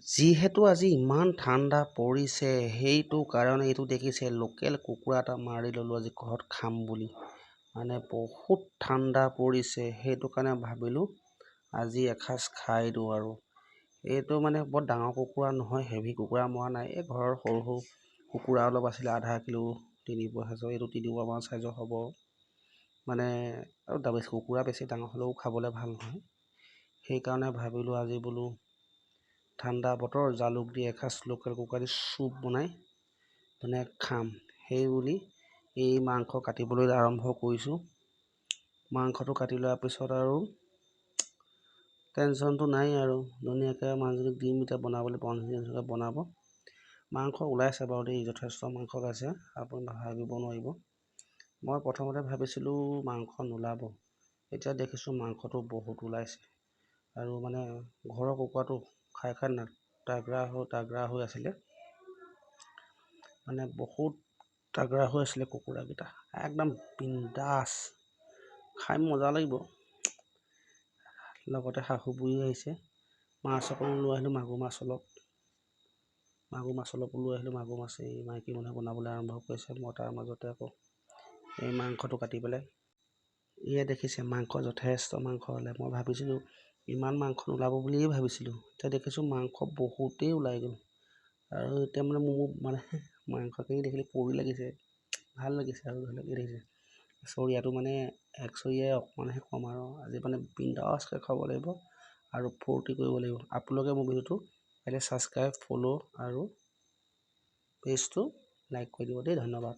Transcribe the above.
যিহেতু আজি ইমান ঠাণ্ডা পৰিছে সেইটো কাৰণে এইটো দেখিছে লোকেল কুকুৰা এটা মাৰি ল'লোঁ আজি ঘৰত খাম বুলি। মানে বহুত ঠাণ্ডা পৰিছে সেইটো কাৰণে ভাবিলোঁ আজি এসাঁজ খাই দিওঁ আৰু। এইটো মানে বৰ ডাঙৰ কুকুৰা নহয়, হেভি কুকুৰা মৰা নাই, এই ঘৰৰ সৰু সৰু কুকুৰা অলপ আছিলে, আধা কিলো 3 সাঁজৰ, এইটো 3 মান চাইজৰ হ'ব মানে। আৰু বেছি কুকুৰা বেছি ডাঙৰ হ'লেও খাবলৈ ভাল নহয়, সেইকাৰণে ভাবিলোঁ আজি বোলো ঠাণ্ডা বতৰ জালুক দি এসাঁজ লোকেল কুকুৰা দি চুপ বনাই ধুনীয়াকৈ খাম। সেই বুলি এই মাংস কাটিবলৈ আৰম্ভ কৰিছোঁ। মাংসটো কাটি লোৱাৰ পিছত আৰু টেনশ্যনটো নাই আৰু, ধুনীয়াকৈ মানুহজনীক দিম এতিয়া বনাবলৈ, মানুহজনীকে বনাব। মাংস ওলাইছে বাৰু দেই, যথেষ্ট মাংস ওলাইছে, আপুনি ভাবিব নোৱাৰিব। মই প্ৰথমতে ভাবিছিলোঁ মাংস নোলাব, এতিয়া দেখিছোঁ মাংসটো বহুত ওলাইছে। আৰু মানে ঘৰৰ কুকুৰাটো খাই খাই তাগৰা হৈ আছিলে, মানে বহুত তাগৰা হৈ আছিলে কুকুৰাকেইটা, একদম বিন্দাছ খাই মজা লাগিব। লগতে শাহু বুঢ়ী আহিছে, মাছ অকণ লৈ আহিলোঁ, মাগুৰ মাছ অলপ লৈ আহিলোঁ। মাগুৰ মাছ এই মাইকী মানুহে বনাবলৈ আৰম্ভ কৰিছে, মই তাৰ মাজতে আকৌ এই মাংসটো কাটি পেলাই ইয়ে দেখিছে মাংস যথেষ্ট মাংস হ'লে। মই ভাবিছিলোঁ ইমান মাংস নোলাব বুলিয়ে ভাবিছিলোঁ, এতিয়া দেখিছোঁ মাংস বহুতেই ওলাই গ'ল। আৰু এতিয়া মানে মোৰ মানে মাংসখিনি দেখিলে পৰি লাগিছে, ভাল লাগিছে আৰু ধৰি লওক দেখিছে চৰিয়াটো মানে এক চৰিয়াই অকণমানহে কম আৰু আজি মানে বিন্দাছকৈ খাব লাগিব আৰু ফূৰ্তি কৰিব লাগিব। আপোনালোকে মোৰ ভিডিঅ'টো পাৰিলে ছাবস্ক্ৰাইব, ফ'ল' আৰু পেজটো লাইক কৰি দিব দেই, ধন্যবাদ।